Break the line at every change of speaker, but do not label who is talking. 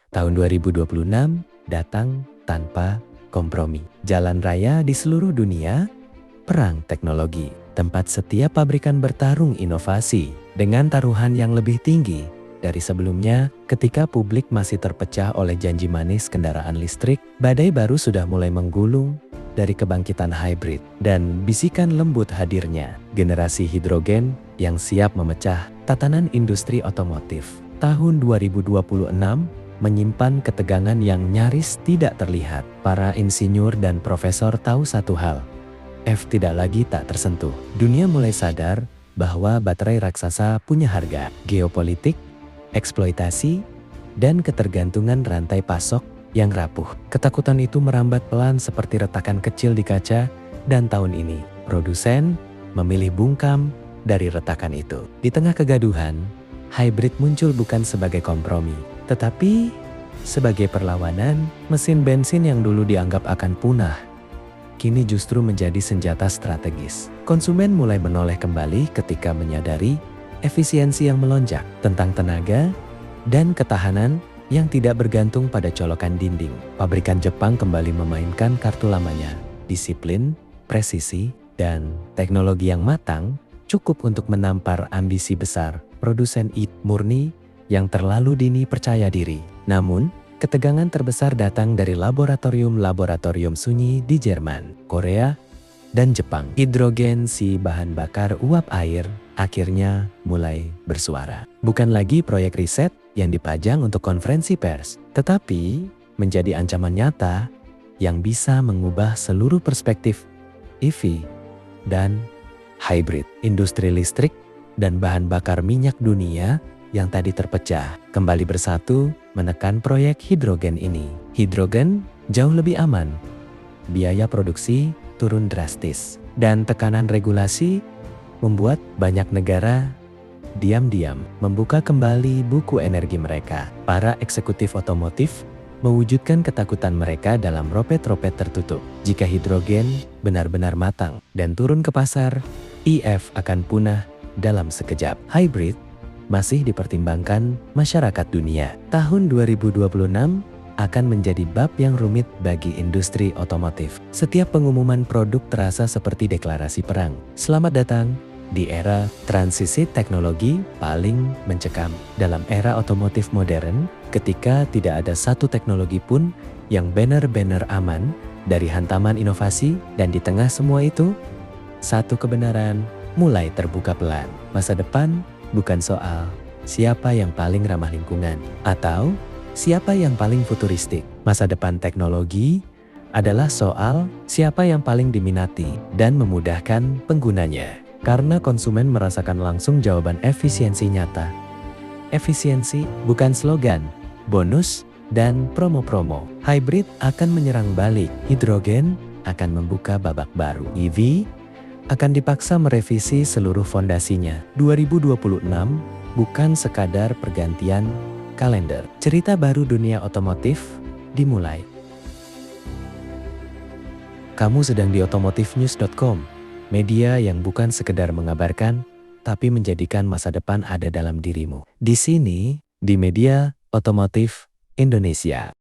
Tahun 2026 datang tanpa kompromi. Jalan raya di seluruh dunia, perang teknologi, tempat setiap pabrikan bertarung inovasi dengan taruhan yang lebih tinggi dari sebelumnya. Ketika publik masih terpecah oleh janji manis kendaraan listrik, badai baru sudah mulai menggulung dari kebangkitan hybrid dan bisikan lembut hadirnya generasi hidrogen yang siap memecah tatanan industri otomotif. Tahun 2026 menyimpan ketegangan yang nyaris tidak terlihat. Para insinyur dan profesor tahu satu hal, tidak lagi tak tersentuh. Dunia mulai sadar bahwa baterai raksasa punya harga. Geopolitik, eksploitasi, dan ketergantungan rantai pasok yang rapuh. Ketakutan itu merambat pelan seperti retakan kecil di kaca, dan tahun ini produsen memilih bungkam dari retakan itu. Di tengah kegaduhan, hybrid muncul bukan sebagai kompromi, tetapi sebagai perlawanan. Mesin bensin yang dulu dianggap akan punah, kini justru menjadi senjata strategis. Konsumen mulai menoleh kembali ketika menyadari efisiensi yang melonjak, tentang tenaga dan ketahanan yang tidak bergantung pada colokan dinding. Pabrikan Jepang kembali memainkan kartu lamanya. Disiplin, presisi, dan teknologi yang matang cukup untuk menampar ambisi besar produsen murni yang terlalu dini percaya diri. Namun, ketegangan terbesar datang dari laboratorium-laboratorium sunyi di Jerman, Korea, dan Jepang. Hidrogen, si bahan bakar uap air, akhirnya mulai bersuara. Bukan lagi proyek riset yang dipajang untuk konferensi pers, tetapi menjadi ancaman nyata yang bisa mengubah seluruh perspektif EV dan hybrid. Industri listrik dan bahan bakar minyak dunia yang tadi terpecah kembali bersatu menekan proyek hidrogen ini. Hidrogen jauh lebih aman, biaya produksi turun drastis, dan tekanan regulasi membuat banyak negara diam-diam membuka kembali buku energi mereka. Para eksekutif otomotif mewujudkan ketakutan mereka dalam rompet-rompet tertutup. Jika hidrogen benar-benar matang dan turun ke pasar, EV akan punah dalam sekejap. Hybrid masih dipertimbangkan masyarakat dunia. Tahun 2026 akan menjadi bab yang rumit bagi industri otomotif. Setiap pengumuman produk terasa seperti deklarasi perang. Selamat datang di era transisi teknologi paling mencekam. Dalam era otomotif modern, ketika tidak ada satu teknologi pun yang benar-benar aman dari hantaman inovasi, dan di tengah semua itu, satu kebenaran mulai terbuka pelan. Masa depan bukan soal siapa yang paling ramah lingkungan atau siapa yang paling futuristik. Masa depan teknologi adalah soal siapa yang paling diminati dan memudahkan penggunanya. Karena konsumen merasakan langsung jawaban efisiensi nyata. Efisiensi bukan slogan, bonus, dan promo-promo. Hybrid akan menyerang balik. Hidrogen akan membuka babak baru. EV akan dipaksa merevisi seluruh fondasinya. 2026 bukan sekadar pergantian kalender. Cerita baru dunia otomotif dimulai. Kamu sedang di otomotifnews.com, media yang bukan sekedar mengabarkan, tapi menjadikan masa depan ada dalam dirimu. Di sini, di media otomotif Indonesia.